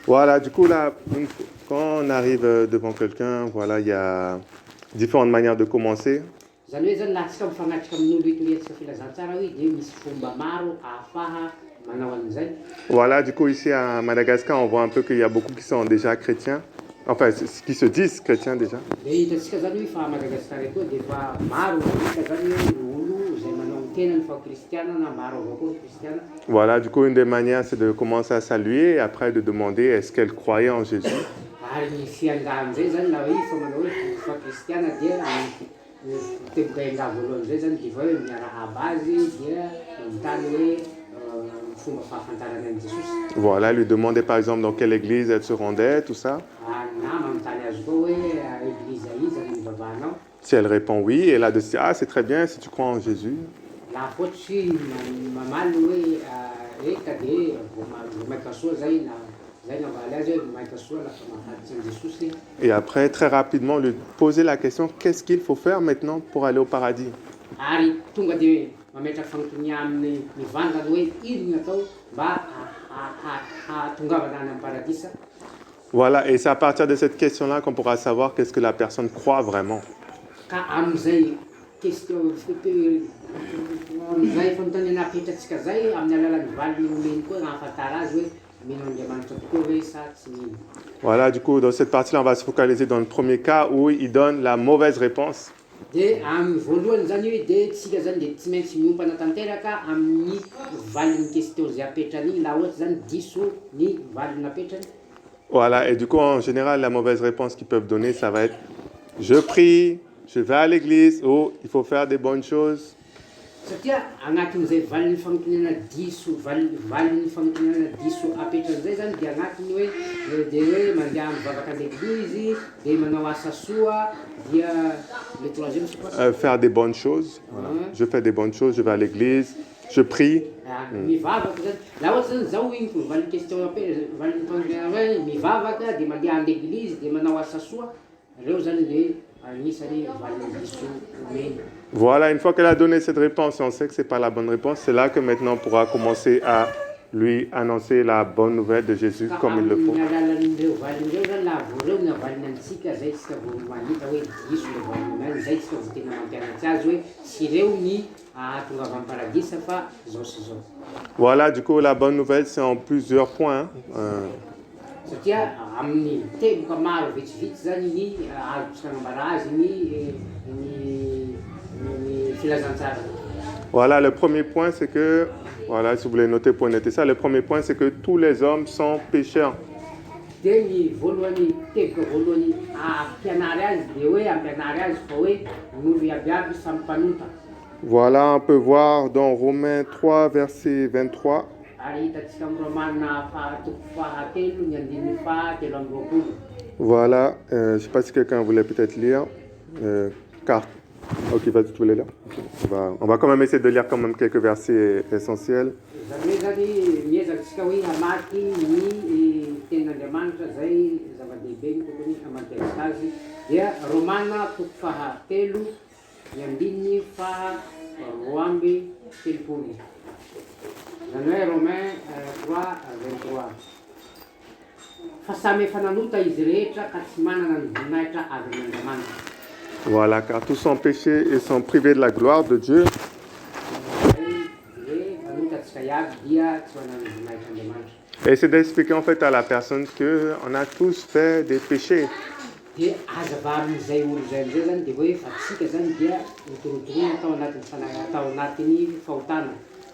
Voilà, du coup, là, quand on arrive devant quelqu'un, voilà, il y a différentes manières de commencer. Voilà, du coup, ici à Madagascar, on voit un peu qu'il y a beaucoup qui sont déjà chrétiens. Enfin, qui se disent chrétiens déjà. Voilà, du coup, une des manières, c'est de commencer à saluer et après de demander est-ce qu'elle croyait en Jésus. Voilà, lui demander par exemple dans quelle église elle se rendait, tout ça. Si elle répond oui, et là de dire ah c'est très bien si tu crois en Jésus. Et après, très rapidement, lui poser la question qu'est-ce qu'il faut faire maintenant pour aller au paradis. Voilà, et c'est à partir de cette question-là qu'on pourra savoir qu'est-ce que la personne croit vraiment. Voilà, du coup, dans cette partie-là, on va se focaliser dans le premier cas où il donne la mauvaise réponse. Voilà, et du coup, en général, la mauvaise réponse qu'ils peuvent donner, ça va être je prie, je vais à l'église, ou il faut faire des bonnes choses. Faire des bonnes choses. Voilà. Je fais des bonnes choses, je vais à l'église, je prie. Voilà, une fois qu'elle a donné cette réponse, on sait que ce n'est pas la bonne réponse, c'est là que maintenant on pourra commencer à lui annoncer la bonne nouvelle de Jésus comme il le faut. Voilà, du coup, la bonne nouvelle, c'est en plusieurs points. Voilà, le premier point, c'est que, voilà, si vous voulez noter pour noter ça, le premier point, c'est que tous les hommes sont pécheurs. Voilà, on peut voir dans Romains 3, verset 23. Voilà, je ne sais pas si quelqu'un voulait peut-être lire. Car... Ok, vas-y, tu voulais lire. On va quand même essayer de lire quand même quelques versets essentiels. Romains 3, 23. Voilà, car tous sont péchés et sont privés de la gloire de Dieu. Et c'est d'expliquer en fait à la personne qu'on a tous fait des péchés.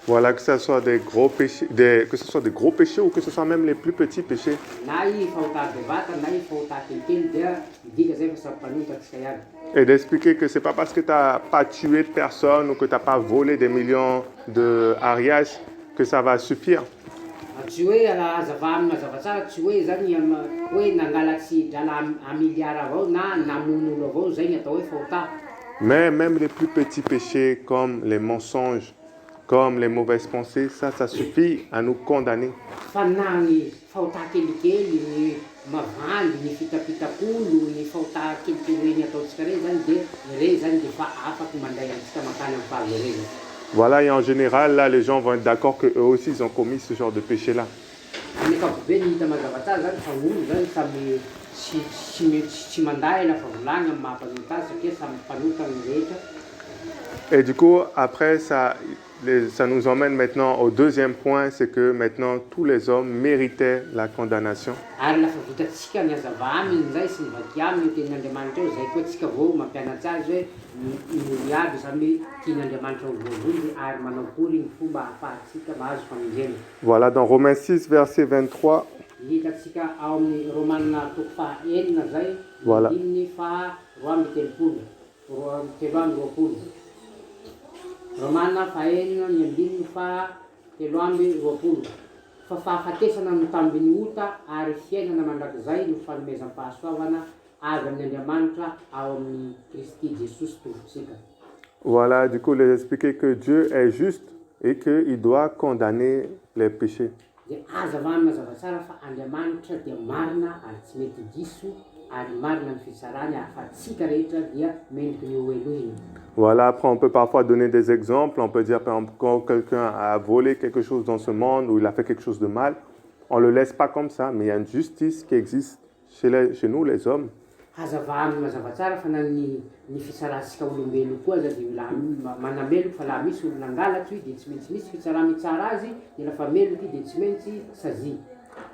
Voilà, que ce soit des gros péchés, que ce soit des gros péchés ou que ce soit même les plus petits péchés. Et d'expliquer que c'est pas parce que tu n'as pas tué de personne ou que tu n'as pas volé des millions de ariages que ça va suffire. Mais même les plus petits péchés comme les mensonges, comme les mauvaises pensées, ça suffit à nous condamner. Voilà, et en général, là, les gens vont être d'accord qu'eux aussi, ils ont commis ce genre de péché-là. Amin'ny ankapobeny hita mazava tsara zany fa olo zany samy tsy manday lafa volagny amin'ny mahampanota azy satria samy mpanota ny rehetra. Et du coup, après, ça nous emmène maintenant au deuxième point, c'est que maintenant, tous les hommes méritaient la condamnation. Ary lafa vitatsika ny hazava aminy zay sy nivaky aminy tenin'Andriamanitra eo, zay koa tsika vao mampianatsy azy hoe ny aby samy tian'Andriamanitra voavonjy ary manao akory ny fomba ahafahantsika mahazo famonjena. Voilà, dans Romains 6, verset 23. Hitatsika ao amin'ny Romanina toko fahaenina zay, Voilà. ny faha 2:30, 3:20. Romanina fahaenina ny andininy faha 3:20. Fa fahafatesana no tambiny ota ary fiainana mandrakizay no fanomezam-pahasoavana avy amin'ny Andriamanitra ao amin'ny Kristy Jesosy tompontsika. Voilà, du coup, il a expliqué que Dieu est juste et qu'il doit condamner les péchés. Dia hazava aminy mazava tsara fa Andriamanitra dia marina ary tsy mety diso ary marina ny fitsarany ary fa tsika rehetra dia mendriky ny eo Elohiny. Voilà, après on peut parfois donner des exemples. On peut dire par exemple quand quelqu'un a volé quelque chose dans ce monde ou il a fait quelque chose de mal, on ne le laisse pas comme ça, mais il y a une justice qui existe chez nous les hommes. Hazava aminy mazava tsara fa na ny fitsaratsika olombelo koa zany la manameloky fa laha misy olona angalatsy dia tsy maintsy misy fitsarana tsara azy, dia lafa meloky dia tsy maintsy sazy.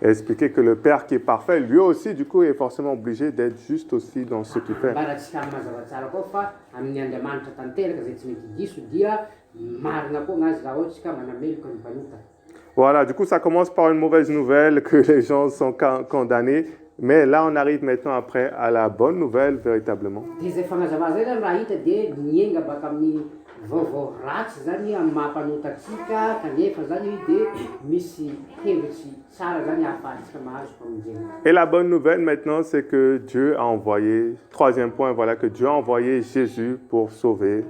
Et expliquer que le Père qui est parfait, lui aussi, du coup, est forcément obligé d'être juste aussi dans ce qu'il fait. Mbaratsika mazava tsara koa fa amin'ny Andriamanitra tanteraka zay tsy mety diso dia marina koa gnazy raha ohatsika manameloka ny mpanota. Voilà, du coup, ça commence par une mauvaise nouvelle que les gens sont condamnés. Mais là, on arrive maintenant après à la bonne nouvelle, véritablement. Dia zay fagnazava zay zany raha hita dia mienga baka amin'ny vaovao ratsy zany amin'ny mampanotatsika kanefa zany dia misy hevitsy tsara zany ahafahantsika mahazo famonjena. Et la bonne nouvelle maintenant, c'est que Dieu a envoyé, troisième point, voilà, que Dieu a envoyé Jésus pour sauver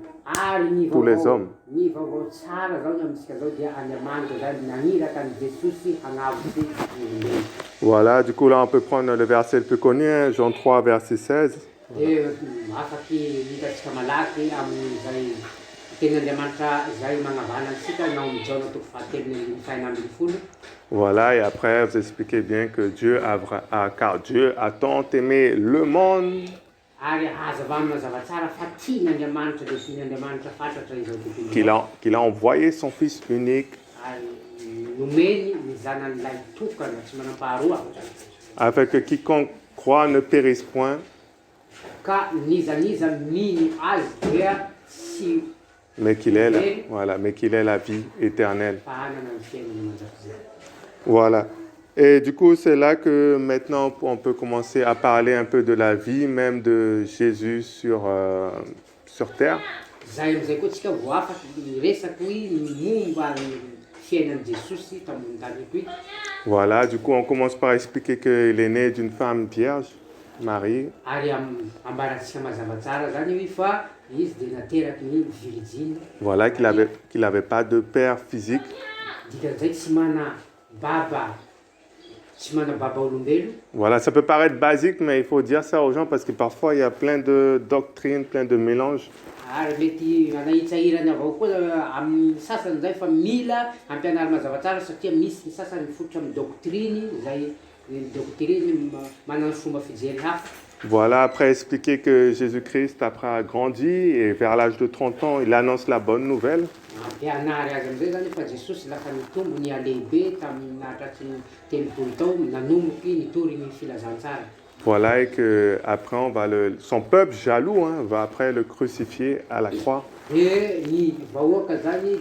tous les hommes. Ny vaovao tsara zao ny amintsika zao dia Andriamanitra zany naniraka ny Jesosy hagnavitsy olombelo. Voilà, du coup là on peut prendre le verset le plus connu, hein, Jean 3, verset 16. Dia afaky hitatsika malaky amin'izay tenin'Andriamanitra zay magnavana antsika nao amin'ny Jaona toko faha 3:15. Voilà, et après vous expliquez bien que car Dieu a tant aimé le monde. Ary hazava aminy mazava tsara fa tian'Andriamanitra dia tian'Andriamanitra fatratra izao tontolo. Qu'il a envoyé son Fils unique. Ary nomeny ny zanan'ilay tokana tsy manam-paharoa. Afin que quiconque croit ne périsse point. Ka nizaniza mino azy dia tsy mais qu'il ait la vie éternelle. fahanana ny fiainany mandrakizay. Voilà. Et du coup, c'est là que maintenant on peut commencer à parler un peu de la vie même de Jésus sur terre. Zay amizay koa tsika vao afaky resaky hoe ny momba ny fiainan'i Jesosy tamin'ny tany eto. Voilà, du coup on commence par expliquer qu'il est né d'une femme vierge, Marie. Ary ambaratsika mazava tsara zany hoe fa izy dia nateraky ny virgine. Voilà, qu'il avait pas de père physique. Dikan'izay tsy mana baba olombelo. Voilà, ça peut paraître basique, mais il faut dire ça aux gens parce que parfois il y a plein de doctrines, plein de mélanges. Ary mety anahitsahirany avao koa amin'ny sasany zay fa mila ampianary mazava tsara satria misy ny sasany mifototra amin'ny doctrine zay doctrine manana fomba fijery hafa. Voilà, après expliquer que Jésus-Christ, après a grandi et vers l'âge de 30 ans, il annonce la bonne nouvelle. Ampianary azy amizay zany fa Jesosy lafa nitombo ny alehibe tamin'ny nahatratsy ny 30 tao nanomboky nitory ny filazantsara. Voilà, et que après son peuple jaloux va après le crucifier à la croix. Et ny vahoaka zany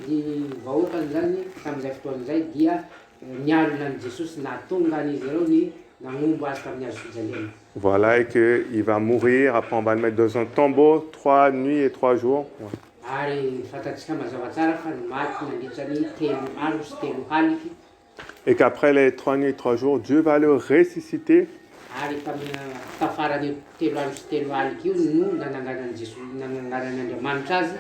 tamin'izay fotoan'izay dia nialina ny Jesosy nahatonga n'izy ireo ny nagnombo azy tamin'ny hazo fijaliana. Voilà, et qu'il va mourir, après on va le mettre dans un tombeau 3 nuits et 3 jours. Ary fatatsika mazava tsara fa maty nandritra ny 3 andro sy 3 haliky. Et qu'après les 3 nuits et 3 jours, Dieu va le ressusciter. Ary tamin'ny tafarany 3 andro sy 3 haliky io no nananganan'Andriamanitra azy.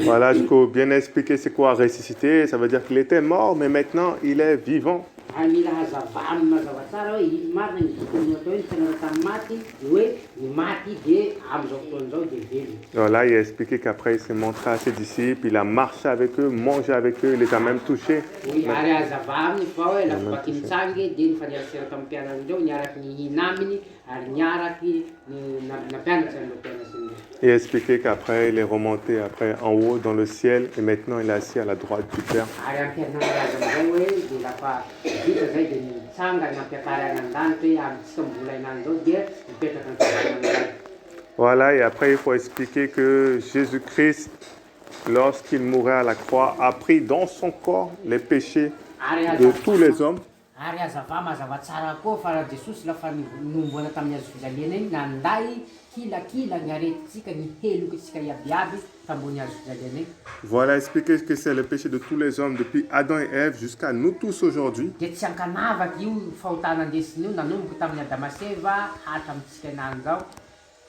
Voilà, du coup, bien expliquer c'est quoi ressusciter. Ça veut dire qu'il était mort, mais maintenant il est vivant. Ary mila hazava amin'ny mazava tsara hoe ino marina ny tokony atao hoe ny tenana tamin'ny maty hoe ny maty dia amin'izao fotoan'izao dia velona. Voilà, il a expliqué qu'après il s'est montré à ses disciples, il a marché avec eux, mangé avec eux, il les a même touchés. Hoy ary hazava aminy fa hoe lafa baky mitsangy dia nifanerasera tamin'ny mpianatra indreo niaraky nihina aminy ary niaraky nampianatra an'ireo mpianatra indreo. Il a expliqué qu'après il est remonté après en haut dans le ciel et maintenant il est assis à la droite du Père. Ary ampianarana azy amizay hoe dia lafa vita zay dia nitsanga nampiakary any an-danitra hoe amintsika mbola inany zao dia mipetraka ny fiavanana. Voilà, et après il faut expliquer que Jésus-Christ, lorsqu'il mourait à la croix, a pris dans son corps les péchés de tous les hommes. Ary hazava mazava tsara koa fa raha Jesosy lafa nomboana tamin'ny hazo fijaliana iny nanday kilakila ny aretintsika ny helokitsika iabiaby tambony hazo fijaliana iny. Voilà, expliquer que c'est le péché de tous les hommes depuis Adam et Ève jusqu'à nous tous aujourd'hui. Dia tsy ankanavaky io fahotana andesiny io nanomboka tamin'ny Adama sy Eva hatramitsika inany zao.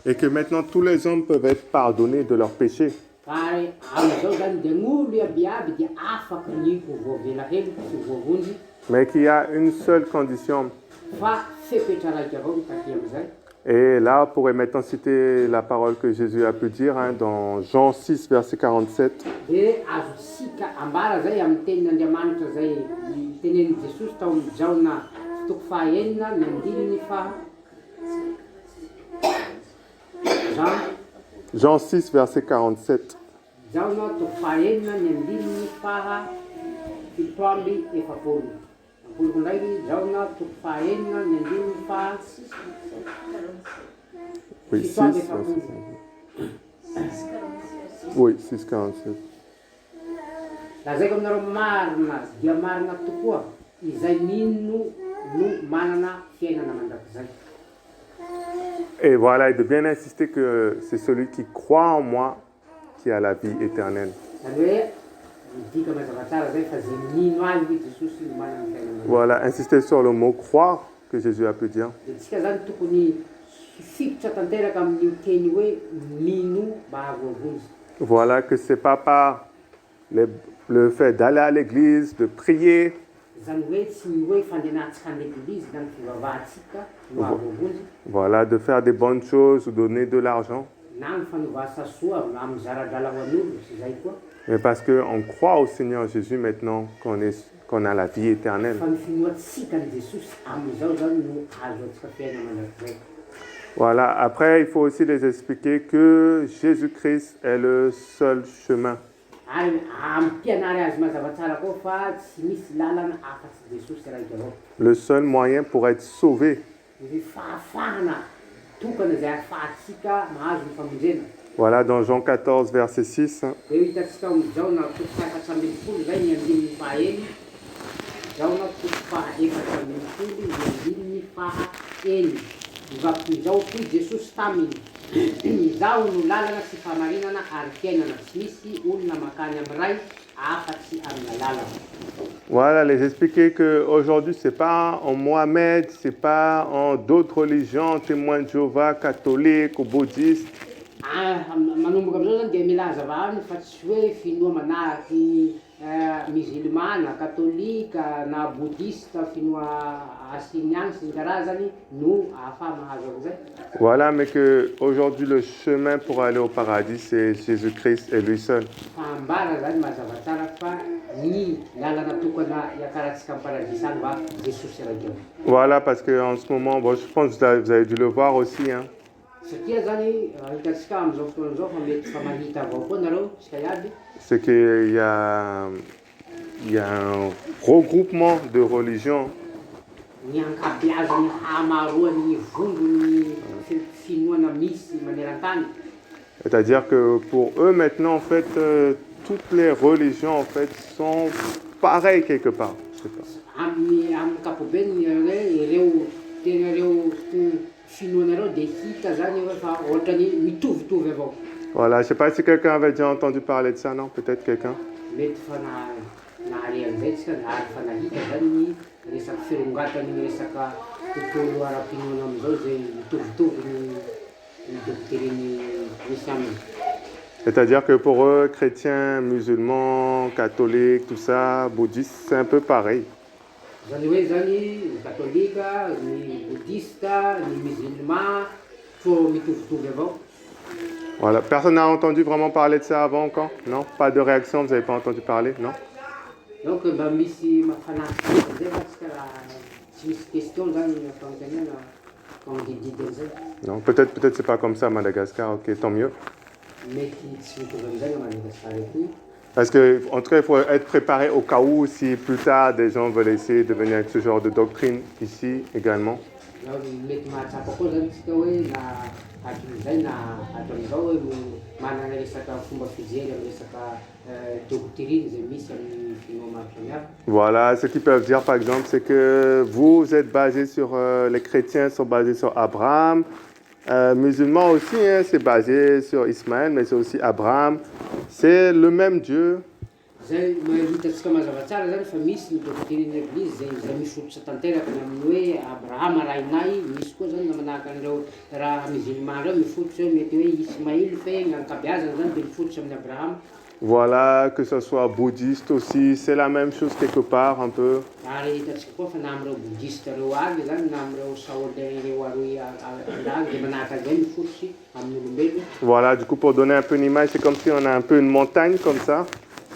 Et que maintenant tous les hommes peuvent être pardonnés de leurs péchés. Ary amin'izao zany dia n'olo iabiaby dia afaka ny ho voavela heloky sy voavonjy Mais qu'il y a une seule condition. fa fepetra raiky avao ny taty amizay. Et là, on pourrait maintenant citer la parole que Jésus a pu dire dans Jean 6, verset 47. Dia azontsika ambara zay amin'ny tenin'Andriamanitra zay tenen'i Jesosy tao amin'ny Jaona toko fahaenina ny andiliny fa Jean 6, verset 47. Jaona toko fahaenina ny andiliny faha fito amby efapolo. Ampoloko ndraiky Jaona toko fahaenina ny andiliny faha Oui, 6, oui, 6, 47. Lazaiko aminareo marina dia marina tokoa izay mino no manana fiainana mandrakizay. Et voilà, et de bien insister que c'est celui qui croit en moi qui a la vie éternelle. Zany hoe midika mazava tsara zay fa zay mino azy hoe Jesosy no manana fiainana. Voilà, insister sur le mot croire que Jésus a pu dire. Dia tsika zany tokony hifikitra tanteraka amin'ny teny hoe mino mba hahavoavonjy. Voilà, que c'est pas par le fait d'aller à l'église, de prier, Zany hoe tsy ny hoe fandehanantsika an'eglizy na ny fivavahantsika no hahavoavonjy voilà, de faire des bonnes choses ou donner de l'argent, na ny fanovaasa soa amin'ny zara-drala ho an'olo sy zay koa. mais parce qu'on croit au Seigneur Jésus maintenant qu'on a la vie éternelle. Fa ny finoatsika ny Jesosy amin'izao zany no azo antsika fiainana mandrakizay. Voilà, après il faut aussi les expliquer que Jésus-Christ est le seul chemin. Ary ampianary azy mazava tsara koa fa tsy misy lalana afa-tsy Jesosy raiky avao. Le seul moyen pour être sauvé. Ny fahafahana tokana zay ahafahantsika mahazo ny famonjena. Voilà, dans Jean 14, verset 6. Dia hitantsika amin'ny Jaona toko fahaefatra ambin'ny folo zay ny andiliny fahaenina. Jaona toko fahaefatra ambin'ny folo ny andiliny fahaenina. Nizao koa Jesosy taminy. Izaho no lalana sy fahamarinana ary fiainana, tsy misy olona makany amin'ny ray afa-tsy amin'ny lalana. Voilà, les expliquer qu'aujourd'hui, ce n'est pas en Mohamed, ce n'est pas en d'autres religions, témoins de Jéhovah, catholiques ou bouddhistes. Manomboka amin'izao zany dia mila hazava aminy fa tsy hoe finoa manahaka musulmana, katolika na bouddhiste finoa asiniany sy ny karazany no ahafaha mahazo an'izay. Voilà, mais qu'aujourd'hui, le chemin pour aller au paradis, c'est Jésus-Christ et lui seul. Fa ambara zany mazava tsara fa ny lalana tokana hiakarantsika amin'ny paradis any mba Jesosy raiky avao. Voilà, parce qu'en ce moment, bon, je pense que vous avez dû le voir aussi, hein. Satria zany hitantsika amin'izao fotoan'izao fa mety fa mahita avao koa nareo tsika iaby. C'est qu'il y a un regroupement de religions. Ny ankabeazany hamaroan'ny vongony finoana misy maneran-tany. C'est-à-dire que pour eux maintenant, en fait, toutes les religions en fait sont pareilles quelque part. Je sais pas. Amin'ny ankapobeny ireo finoana ireo dia hita zany hoe fa ohatrany mitovitovy avao. Voilà, je sais pas si quelqu'un avait déjà entendu parler de ça, non? Peut-être quelqu'un? Mety fa nahare an'izay tsika ary fa nahita zany ny resaka firongatany ny resaka tontolo ara-pinoana amin'izao zay mitovitovy ny dokoterin'ny misy aminy. C'est-à-dire que pour eux, chrétiens, musulmans, catholiques, tout ça, bouddhistes, c'est un peu pareil. Zany hoe zany ny katolika, ny bouddhiste, ny musulman, faut mitovitovy avao. Voilà. Personne n'a entendu vraiment parler de ça avant encore? Non? Pas de réaction, vous n'avez pas entendu parler? Non? Donc mba misy mahafanaritra zay fa tsy karaha tsy misy question zany fanontaniana fandididy an'izay. Non, peut-être c'est pas comme ça à Madagascar, ok, tant mieux. Mety tsy mitovy amin'izay na Madagasikara eto. Parce que, en tout cas, il faut être préparé au cas où si plus tard des gens veulent essayer de venir avec ce genre de doctrine ici également. Mety mahatsapa koa zany tsika hoe na hatrin'izay na hatrin'izao hoe manana resaka fomba fijery amin'ny resaka doctrine zay misy amin'ny finoa maro samihafa. Voilà, ce qu'ils peuvent dire par exemple, c'est que vous êtes basés sur, les chrétiens sont basés sur Abraham, musulmans aussi, hein, c'est basé sur Ismaël, mais c'est aussi Abraham, c'est le même Dieu. Zay hitantsika mazava tsara zany fa misy ny doctrine église zay misotrotra tanteraka amin'ny hoe Abrahama rainay, misy koa zany manahaka an'ireo raha musulman reo mifototra hoe mety hoe Ismaïl fe gn'ankabeazany zany de mifototra amin'ny Abrahama. Voilà, que ce soit bouddhiste aussi, c'est la même chose quelque part un peu. Ary hitantsika koa fa na amin'ireo bouddhiste reo avy zany na amin'ireo saolin reo aroy andrany de manahaka an'izay mifototry amin'ny olombelona. Voilà, du coup pour donner un peu une image, c'est comme si on a un peu une montagne comme ça.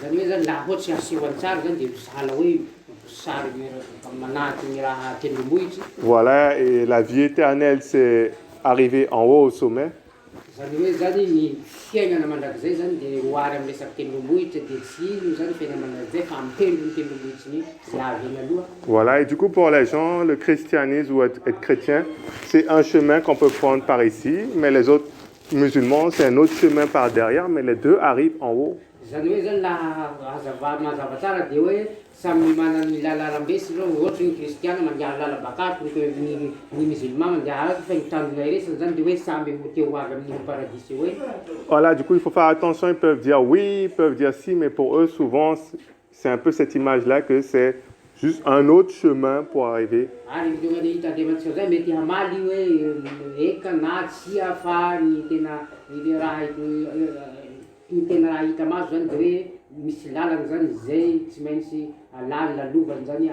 Zany hoe zany laha ohatsy aseho antsara zany de sahala hoe sary manahaky ny raha tendrombohitry. Voilà, et la vie éternelle, c'est arriver en haut au sommet. Zany hoe zany ny fiainana mandrakizay zany de ohary amin'ny resaky tendrombohitra de tsy ino zany fiainana mandrakizay fa mitendro ny tendrombohitry sy avy eny aloha. Voilà, et du coup pour les gens, le christianisme ou être chrétien, c'est un chemin qu'on peut prendre par ici, mais les autres musulmans, c'est un autre chemin par derrière, mais les deux arrivent en haut. Zany hoe zany laha mazava tsara de hoe samy manana ny lalaram-besy reo, ohatry ny kristiana mandeha lala bakato, ny musulman mandeha araky fa ny tanjona iresany zany de hoe samby teo avy amin'ny paradis hoe. Voilà, du coup il faut faire attention, ils peuvent dire oui, ils peuvent dire si, mais pour eux souvent, c'est un peu cette image-là que c'est juste un autre chemin pour arriver. Ary midongany hitandremantsika zay mety hamaly hoe eka na tsia fa ny tena raha ny tena raha hita maso zany de hoe misy lalana zany zay tsy maintsy alany lalovany zany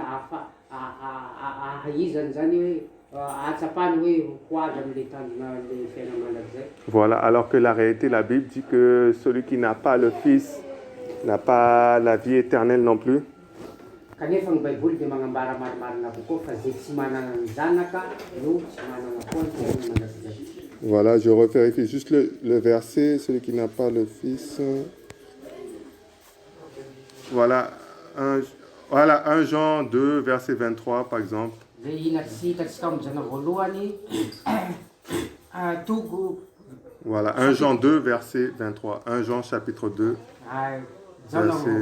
ahaizany zany hoe atsapany hoe ho avy amin'le tanjona le fiainana mandrakizay. Voilà, alors que la réalité, la Bible dit que celui qui n'a pas le Fils n'a pas la vie éternelle non plus. Kanefa ny Baiboly de magnambara marimarina avokoa fa zay tsy manana ny zanaka no tsy manana koa ny fiainana mandrakizay. Voilà, je revérifie juste le verset, celui qui n'a pas le Fils. Voilà, 1 Jean 2, verset 23 par exemple. Zay hitantsika amin'izana voalohany Voilà, 1 Jean 2, verset 23. 1 Jean chapitre 2.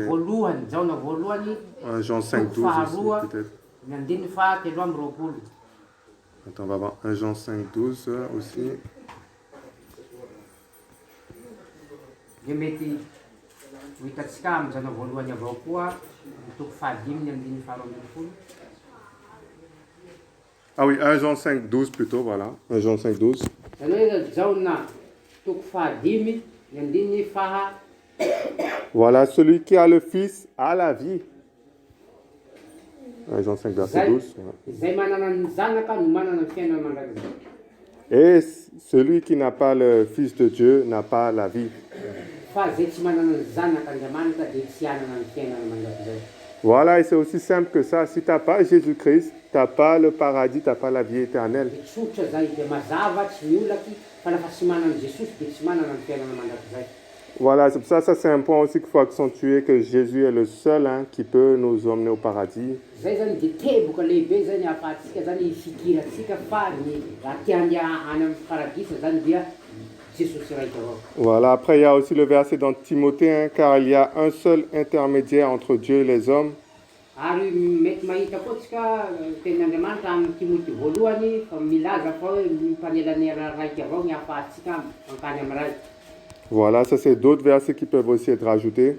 Voalohany 1 Jean 5, 12 aussi, peut-être. Ny andininy fahatelo amby roapolo. Attends, on va voir 1 Jean 5, 12 aussi. De mety ho hitantsika amin'izana voalohany avao koa toko fahadimy ny andininy faharoa ambin'ny folo. Ah oui, 1 Jean 5, 12 plutôt, voilà. 1 Jean 5, 12. Zany hoe jaona toko fahadimy ny andininy faha. Voilà, celui qui a le Fils a la vie. 1 Jean 5, verset 12. Zay manana ny zanaka no manana ny fiainana mandrakizay. Et celui qui n'a pas le Fils de Dieu n'a pas la vie. Fa zay tsy manana ny zanak'Andriamanitra de tsy hanana ny fiainana mandrakizay. Voilà, et c'est aussi simple que ça. Si tu n'as pas Jésus-Christ, tu n'as pas le paradis, tu n'as pas la vie éternelle. Tsotra zay de mazava tsy miolaky fa lafa tsy manana Jesosy de tsy manana ny fiainana mandrakizay. Voilà, c'est pour ça, ça c'est un point aussi qu'il faut accentuer, que Jésus est le seul qui peut nous emmener au paradis. Zay zany de teboka lehibe zany ahafahantsika zany fikiratsika fa ny raha tiandia any amin'ny paradisa zany dia Jesosy raiky avao. Voilà, après il y a aussi le verset dans Timothée, car il y a un seul intermédiaire entre Dieu et les hommes. Ary mety mahita koa tsika tenin'Andriamanitra amin'ny Timothée voalohany fa milaza fa hoe mimpanelanera raiky avao ny ahafahantsika mankany amin'ny raiky. Voilà, ça c'est d'autres versets qui peuvent aussi être rajoutés.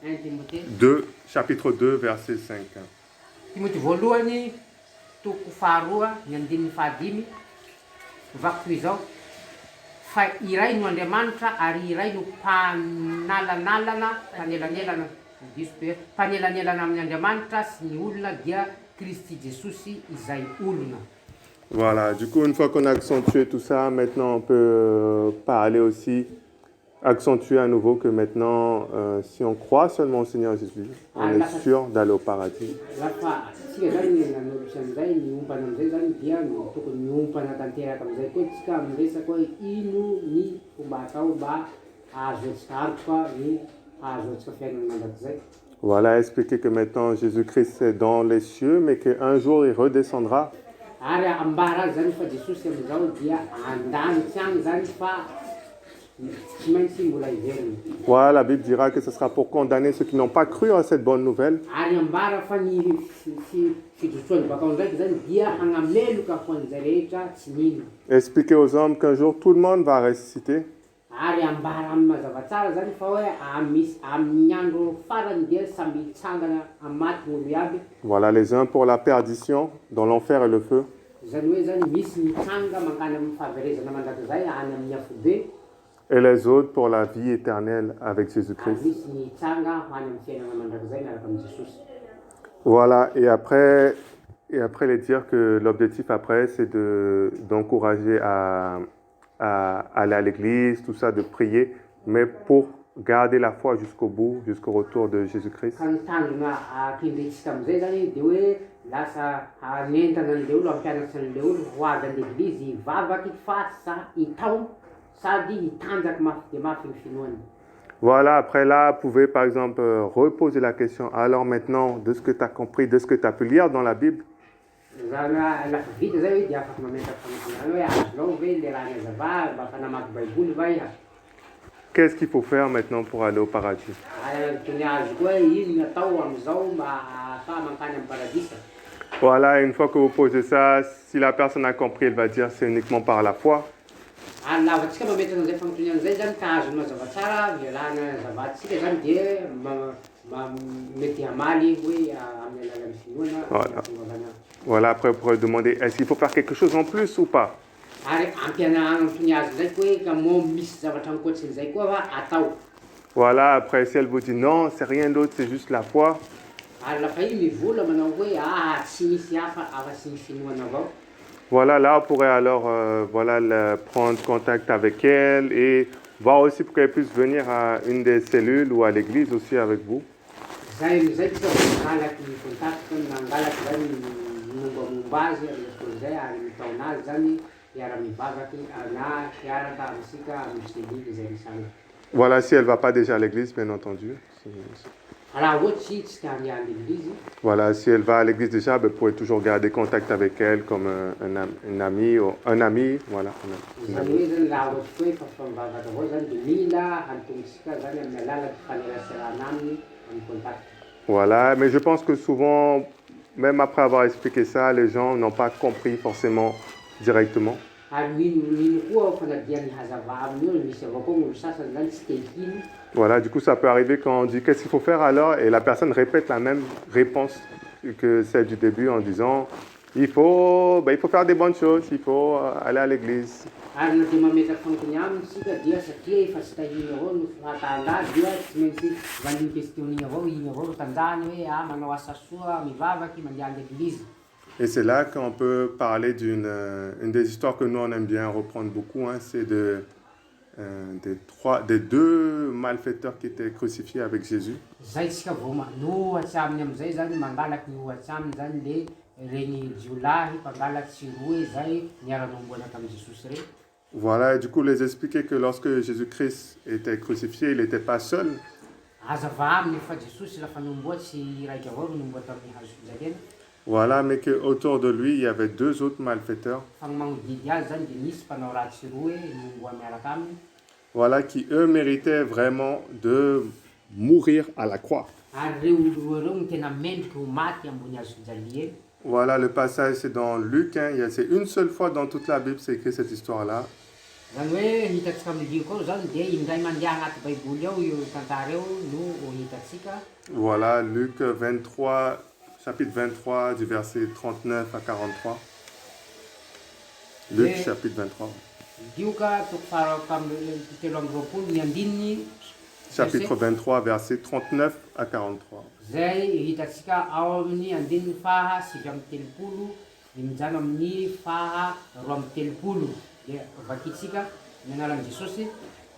1 Timothée 2, chapitre 2, verset 5. Timothée voalohany toko faharoa ny andininy fahadimy vaky toy izao fa iray no Andriamanitra ary iray no mpanelanelana amin'ny Andriamanitra sy ny olona dia Kristy Jesosy izay olona. Voilà, du coup, une fois qu'on a accentué tout ça, maintenant on peut parler aussi, accentuer à nouveau que maintenant, si on croit seulement au Seigneur Jésus, on est sûr d'aller au paradis. Lafa tsika zany nanolotra amizay niompana amizay zany dia tokony miompana tanteraka amizay koa tsika miresaka hoe ino ny fomba atao mba ahazo antsika antoka ny ahazo antsika fiainana mandrakizay. Voilà, expliquer que maintenant Jésus-Christ est dans les cieux, mais qu'un jour il redescendra. Ary ambara azy zany fa Jesosy amizao dia andanitsy agny zany fa tsy maintsy mbola iveriny. Voilà, la Bible dira que ce sera pour condamner ceux qui n'ont pas cru à cette bonne nouvelle. Ary ambara fa ny fijotsoany bakao ndraiky zany dia hagnameloka ho an'izay rehetra tsy nino. Expliquer aux hommes qu'un jour tout le monde va ressusciter. Ary ambara amin'ny mazava tsara zany fa hoe amin'ny andro farany dia samby hitsangana amaty gn'olo iaby. Voilà, les uns pour la perdition, dans l'enfer et le feu. Zany hoe zany misy mitsanga mankany amin'ny fahaverezana mandrakizay any amin'ny afobe. Et les autres pour la vie éternelle avec Ary Jésus-Christ. misy mitsanga ho any amin'ny fiainana mandrakizay miaraka amin'ny Jesosy. Voilà, et après les dire que l'objectif après, c'est d'encourager à aller à l'église, tout ça, de prier, mais pour garder la foi jusqu'au bout, jusqu'au retour de Jésus-Christ. Ka nitandrina akindretsika amizay zany dia hoe lasa hanentana an'le olo, hampianatra an'le olo ho avy an'eglizy hivavaky fa sa hitao sady hitanjaky mafy dia mafy ny finoany. Voilà, après là, vous pouvez par exemple reposer la question. Alors maintenant, de ce que tu as compris, de ce que tu as pu lire dans la Bible, Zany lafa vita zay hoe dia afaka mametraka fanontaniana hoe azonao ve le raha niazava mba fa namaky baiboly va iha. qu'est-ce qu'il faut faire maintenant pour aller au paradis? Ary tony azo koa hoe ino ny atao amizao mba ahafaha mankany amin'ny paradisa. Voilà, une fois que vous posez ça, si la personne a compris, elle va dire c'est uniquement par la foi. Ary lavatsika mametraka an'izay fanontaniana zay zany ka azony mazava tsara ialana zavatsika zany dia mety hamaly hoe amin'ny alalan'ny finoana. Voilà. Voilà, après vous pourrez demander est-ce qu'il faut faire quelque chose en plus ou pas? Ary ampianarana tony azo ndraiky hoe ka mo misy zavatra ankoatsin'izay koa va atao. Voilà, après si elle vous dit non, c'est rien d'autre, c'est juste la foi. Ary lafa iny mivola manao hoe tsy misy hafa afa-tsy ny finoana avao. Voilà, là vous pourrez alors prendre contact avec elle et voir aussi pour qu'elle puisse venir à une des cellules ou à l'église aussi avec vous. Zay amizay tsika mangalaky contact mangalaky zany mombamomba azy amin'izay zay ary mitaona azy zany hiara-mivavaky na hiaraka amintsika amin'ny selily zay misanga. Voilà, si elle ne va pas déjà à l'église, bien entendu. Raha ohatsy tsika handeha an'eglizy. Voilà, si elle va à l'église déjà, ben, vous pouvez toujours garder contact avec elle comme une amie ou un ami. Voilà, un Zany ami. hoe zany raha ohatsy koa efa mivavaka avao zany dia mila hanotontsika zany amin'ny alalaky fanerasarana aminy amin'ny contact. Voilà, mais je pense que souvent, même après avoir expliqué ça, les gens n'ont pas compris forcément directement. Ary mino koa fanadiany hazava aminy io misy avao koa gn'olo sasany zany tsy te hihino. Voilà, du coup, ça peut arriver quand on dit qu'est-ce qu'il faut faire alors, et la personne répète la même réponse que celle du début en disant il faut faire des bonnes choses, il faut aller à l'église. Ary na dia mametraka fanontany amintsika dia satria efa tsy tahiny avao no fahatanda dia tsy maintsy vaniny question igny avao igny avao tanjahany hoe manao asa soa mivavaky mandeha an'eglizy. Et c'est là qu'on peut parler une des histoires que nous on aime bien reprendre beaucoup, hein, c'est des deux malfaiteurs qui étaient crucifiés avec Jésus. Zay tsika vao manohatsy aminy amizay zany mangalaky nohatsy aminy zany le reny jiolahy mpangalaky roe zay niara-nomboanaka amin'ny Jesosy reny. Voilà, et du coup les expliquer que lorsque Jésus-Christ était crucifié, il n'était pas seul. Hazava aminy fa Jesosy lafa nomboatsy raiky avao nomboa tamin'ny hazo fizakena. Voilà, mais qu'autour de lui, il y avait deux autres malfaiteurs. Fa magnodidy azy zany dia misy mpanao ratsy roe nomboa miaraka aminy. Voilà, qui eux méritaient vraiment de mourir à la croix. Ary reo olo roa reo no tena mendriky ho maty ambony hazo fijalia eny. Voilà, le passage c'est dans Luc, hein, c'est une seule fois dans toute la Bible c'est écrit cette histoire-là. Zany hoe hitatsika amin'ny livre koa zany dia indray mandeha agnaty baiboly ao io tantara eo no hitatsika. Voilà, Luc 23, chapitre 23 du verset 39 à 43. Luc chapitre 23. Dioka toko faharoapolo ny andininy chapitre 23, versets 39 à 43. Zay hitatsika ao amin'ny andininy faha sivy amby telopolo ny mijano amin'ny faha roa amby telopolo. Dia vakitsika ny anaran'i Jesosy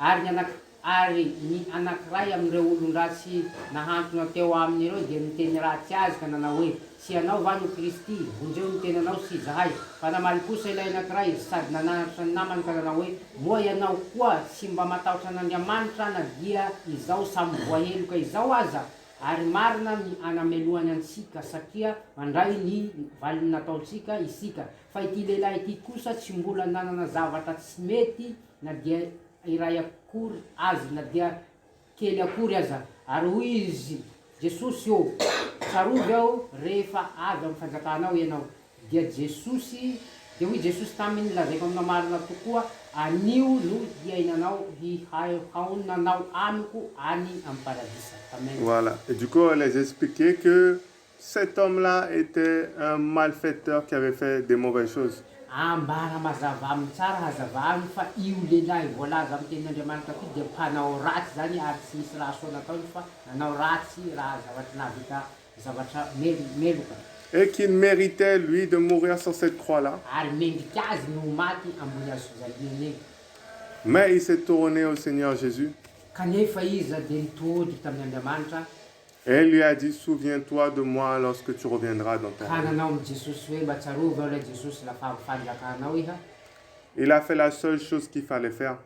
ary ny anankiray amin'ireo olon-dratsy nahantona teo aminy ireo dia niteny ratsy azy ka nanao hoe tsy ianao va no Kristy, vonjeo ny tenanao sy izahay. Fa namaly kosa ilay anankiray sady nananatra ny namany ka nanao hoe moa ianao koa tsy mba matahotra an'Andriamanitra na dia izao samy voaheloka izao aza. Ary marina ny anamelohany antsika satria mandray ny valiny nataontsika isika. Fa ity lehilahy ity kosa tsy mbola nanana zavatra tsy mety na dia iray akory azy na dia kely akory aza. Ary hoy izy Jesosy io tsarovy aho rehefa avy amin'ny fanjakanao ianao. Dia Jesosy dia hoy Jesosy taminy lazaiko amina marina tokoa anio no hiainanao haonanao amiko any amin'ny paradisa. Amen. Voilà. Et du coup, elle les expliquait que cet homme-là était un malfaiteur qui avait fait des mauvaises choses. Ambara mazava amin'ny tsara hazava aminy fa io lehilahy voalaza amin'ny tenin'Andriamanitra ity dia mpanao ratsy zany ary tsy misy raha soa nataony fa nanao ratsy raha zavatra navita zavatra meloka. Et qu'il méritait, lui, de mourir sur cette croix-là. Ary mendrika azy no maty ambony hazo fijaliana eny. Mais il s'est tourné au Seigneur Jésus. Kanefa izy dia nitody tamin'Andriamanitra. Et elle lui a dit, souviens-toi de moi lorsque tu reviendras dans ton Ka royaume. nanao amin'ny Jesosy hoe mba tsarovy ao ilay Jesosy lafa fanjakanao iha. Il a fait la seule chose qu'il fallait faire.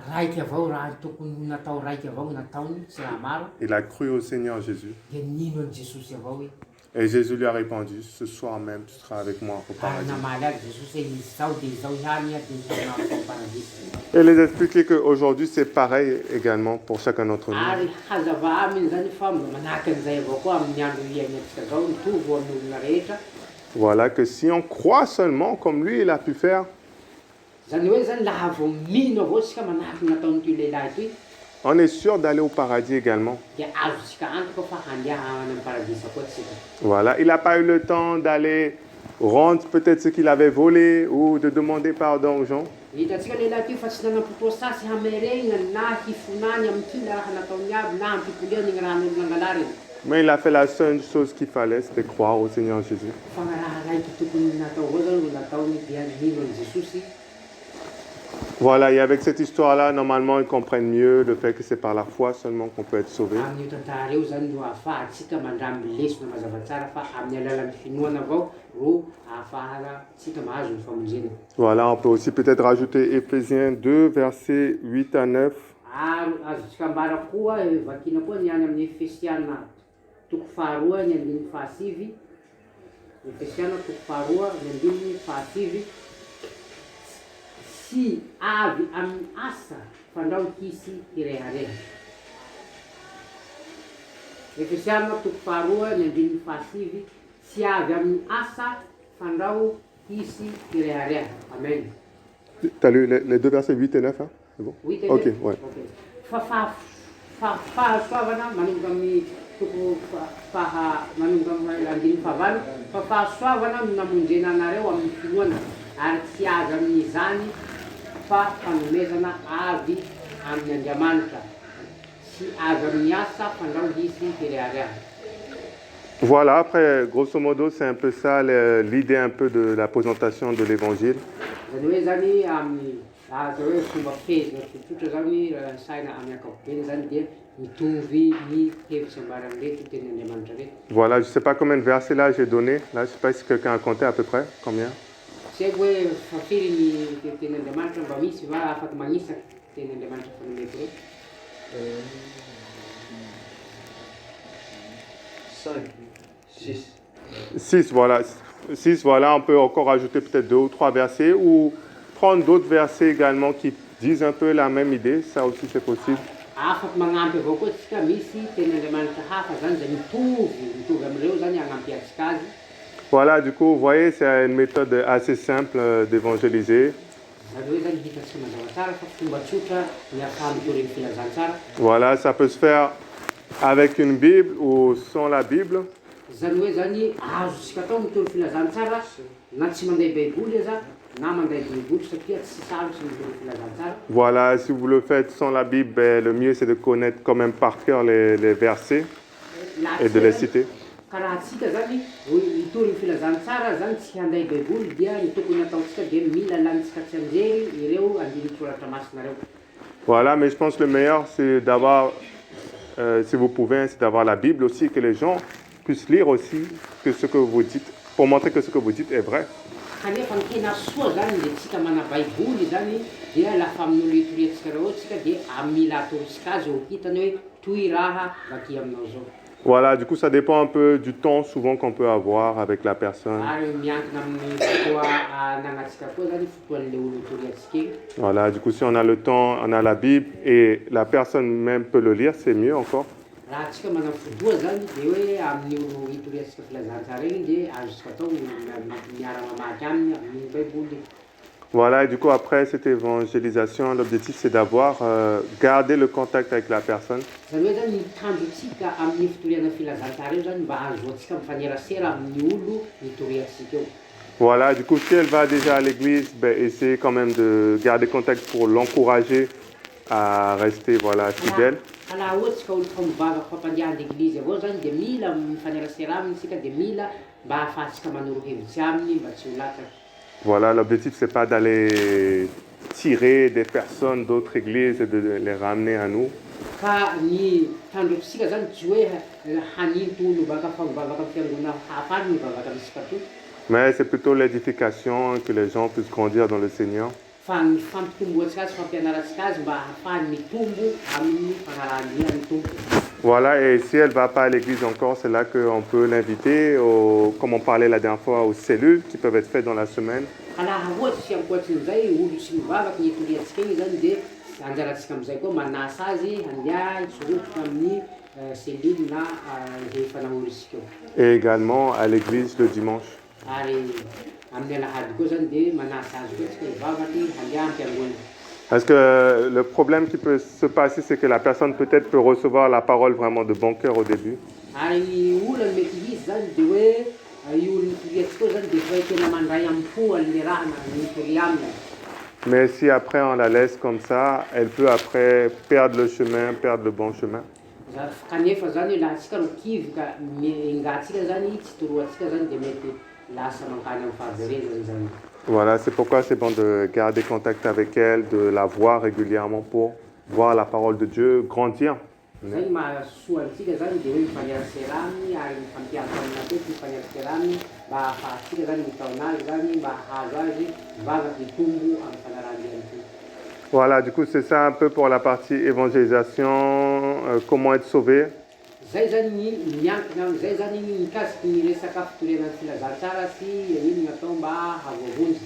Raiky avao raha tokony natao raiky avao nataony tsy raha maro. Il a cru au Seigneur Jésus. Dia nino any Jesosy avao hoe. Et Jésus lui a répondu, ce soir même, tu seras avec moi au Ary paradis. namaly azy Jesosy hoe izao dia izao ihany iha dia hitanao ao paradisa. Et les expliquer qu'aujourd'hui, c'est pareil également pour chacun d'entre nous. Ary hazava aminy zany fa mba manahaka an'izay avao koa amin'ny andro iainantsika zao mitovy ho amin'ny olona rehetra. Voilà que si on croit seulement comme lui, il a pu faire, Zany hoe zany laha vao mino avao tsika manahaka ny nataon'ity lehilahy ity on est sûr d'aller au paradis également. dia azotsika antoka fa handeha any amin'ny paradisa koa tsika. Voilà, il n'a pas eu le temps d'aller rendre peut-être ce qu'il avait volé ou de demander pardon aux gens. Hitatsika lehilahy ity fa tsy nanam-potoa sasy hameregnany na hifonany amin'ity na raha nataony aby na hampipoliany ny raha n'olona angalariny. Mais il a fait la seule chose qu'il fallait, c'était croire au Seigneur Jésus. Fa raha raiky tokony natao avao zany no nataony dia nino any Jesosy. Voilà, et avec cette histoire-là, normalement, ils comprennent mieux le fait que c'est par la foi seulement qu'on peut être sauvé. Amin'io tantara eo zany no ahafahantsika mandramby lesona mazava tsara fa amin'ny alalan'ny finoana avao ro ahafahantsika mahazo ny famonjena. Voilà, on peut aussi peut-être rajouter Éphésiens 2, versets 8 à 9. Ary azotsika ambara koa vakina koa ny any amin'ny Efesiana toko faharoa ny andininy fahasivy. Efesiana toko faharoa ny andininy fahasivy. Sy avy amin'ny asa fandrao hisy irehareha. Efesiana toko faharoa ny andininy fahasivy. Sy avy amin'ny asa fandrao hisy irehareha. Amen. Tu as lu les deux versets 8 et 9, hein? C'est bon? Oui, Ok, ouais. Fa fahasoavana manomboka amin'ny toko manomboka amin'ny andininy fahavalo fa fahasoavana no namonjena anareo amin'ny finoana ary tsy azy amin'izany fa fanomezana avy amin'ny Andriamanitra sy azy amin'ny asa fandrao hisy irehareha. Voilà, après, grosso modo, c'est un peu ça l'idée un peu de la présentation de l'évangile. Zany hoe zany amin'ny azo hoe fomba fehezina tsotsotra zany saina amin'ny ankapobeny zany dia mitovy ny hevitsy ambarany reto tenin'Andriamanitra reto. Voilà, je ne sais pas combien de versets là j'ai donné. Là, je ne sais pas si quelqu'un a compté à peu près. Combien? Tsy haiko hoe fafiry ny tenin'Andriamanitra mba misy va afaky magnisaky tenin'Andriamanitra fa nomeko reto. 5, 6. 6, voilà. 6, voilà, on peut encore ajouter peut-être 2 ou 3 versets ou prendre d'autres versets également qui disent un peu la même idée. Ça aussi, c'est possible. Afaky magnampy avao koa tsika misy tenin'Andriamanitra hafa zany zay mitovy amin'ireo zany hagnampy atsika azy. Voilà, du coup, vous voyez, c'est une méthode assez simple d'évangéliser. Zany hoe zany hitatsika mazava tsara fa fomba tsotra ny ahafaha mitoriny filazantsara. Voilà, ça peut se faire avec une Bible ou sans la Bible. Zany hoe zany azo sika atao mitoro filazantsara na tsy manday baiboly aza na manday baiboly satria tsy sarotsy mitoro filazantsara. Voilà, si vous le faites sans la Bible, ben, le mieux c'est de connaître quand même par cœur les versets et de les citer. Karaha atsika zany mitoro filazantsara zany tsy handay baiboly dia ny tokony ataontsika dia mila lanitsika tsy anjery ireo andiny soratra masina reo. Voilà, mais je pense que le meilleur c'est d'avoir, si vous pouvez, c'est d'avoir la Bible aussi, que les gens puissent lire aussi que ce que vous dites, pour montrer que ce que vous dites est vrai. Kanefa ny tena soa zany dia tsika mana baiboly zany dia lafa amin'olo itoriantsika reo tsika dia mila atoritsika azy ho hitany hoe toy raha vaky aminao zao. Voilà, du coup ça dépend un peu du temps souvent qu'on peut avoir avec la personne. Ary miankina amin'ny fotoa anagnatsika koa zany fotoan'le olo itoriantsika iny. Voilà, du coup si on a le temps, on a la Bible et la personne même peut le lire, c'est mieux encore. Raha atsika mana fotoa zany dia hoe amin'ny olo itoriantsika filazantsara iny dia azontsika atao miara-mamaky aminy amin'ny baiboly. Voilà, et du coup après cette évangélisation, l'objectif c'est d'avoir gardé le contact avec la personne. Zany hoe zany mitandrotsika amin'ny fitoriana filazantsara io zany mba ahazoantsika mifanerasera amin'ny olo itoriantsika eo. Voilà, du coup si elle va déjà à l'église, ben, essayez quand même de garder contact pour l'encourager à rester voilà, fidèle. Raha ohatsy ka olo fa mivavaka fampandeha an'eglizy avao zany dia mila mifanerasera aminy isika dia mila mba ahafahantsika manoro hevitsy aminy mba tsy ho lataka. Voilà, l'objectif c'est pas d'aller tirer des personnes d'autres églises et de les ramener à nous. Ka ny tandrotsika zany tsy hoe haninto olo baka fa mivavaka amin'ny fiangonana hafa any mivavaka amintsika to. Mais c'est plutôt l'édification, que les gens puissent grandir dans le Seigneur. Fa ny fampitomboantsika azy fampianaratsika azy mba ahafahany mitombo amin'ny fanarahandia ny tompo. Voilà, et si elle ne va pas à l'église encore, c'est là qu'on peut l'inviter, comme on parlait la dernière fois, aux cellules qui peuvent être faites dans la semaine. Raha ohatsy ankoatsin'izay olo tsy mivavaka ny itoriantsika iny zany dia anjaratsika amin'izay koa manasa azy handeha hisorotoka amin'ny cellule na izay fanahorisika eo. Et également à l'église le dimanche. Ary amin'ny alahady koa zany dia manasa azy koa tsika hivavaky handeha am-piangonana. Parce que le problème qui peut se passer, c'est que la personne peut-être peut recevoir la parole vraiment de bon cœur au début. Ary ny olana mety hisy zany dia hoe io olo nitoriantsika eo zany dia fa tena mandray am-po an'le raha nitori aminy. Mais si après on la laisse comme ça, elle peut après perdre le chemin, perdre le bon chemin. Kanefa zany laha atsika ro kivy ka engatsika zany tsy toroatsika zany dia mety lasa mankany amin'ny fahaverezany zany. Voilà, c'est pourquoi c'est bon de garder contact avec elle, de la voir régulièrement pour voir la parole de Dieu grandir. Zany mahasoa antsika zany dia hoe mifanerasera aminy ary mifampiaraka amina koa mifanerasera aminy mba ahafahantsika zany mitaona azy zany mba hahazo azy mivavaky hitombo amin'ny fanarahandiany ty. Voilà, du coup c'est ça un peu pour la partie évangélisation, comment être sauvé. Zay zany ny miankina amin'izay zany mikasiky ny resaka fitoriana ny filazantsara sy ino ny atao mba havoavonjy.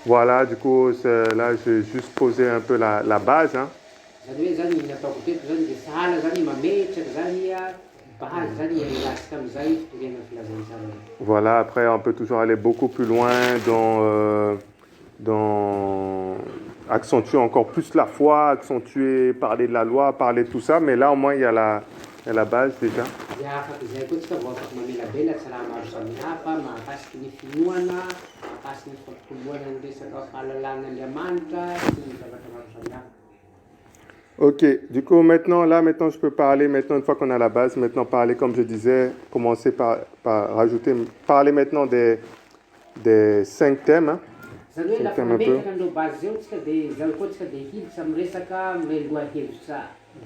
Voilà, du coup là je vais juste poser un peu la base. Hein. Zany hoe zany ny ataoko teto zany dia sahala zany mametraky zany base zany ilasika amin'izay fitoriana ny filazantsara. Voilà, après on peut toujours aller beaucoup plus loin dans accentuer encore plus la foi, accentuer, parler de la loi, parler de tout ça, mais là au moins il y a la base déjà. Dia afaka izay koa tsika vao afaka mamelabela tsy raha maro samihafa mahakasiky ny finoana, mahakasiky ny fampitoloana ny resaka fahalalàn'Andriamanitra sy ny zavatra maro samihafa. Ok, du coup maintenant je peux parler, maintenant une fois qu'on a la base, maintenant parler comme je disais, commencer par rajouter, parler maintenant des 5 thèmes. Hein. Zany hoe lafa mametraka an'ireo base zao tsika dia zany koa tsika dia hiditra amin'ny resaka loha-hevitra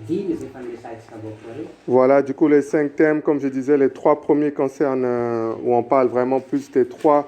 dimy izay faneresantsika avao koa reo. Voilà, du coup les 5 thèmes, comme je disais, les 3 premiers concernent, où on parle vraiment plus des 3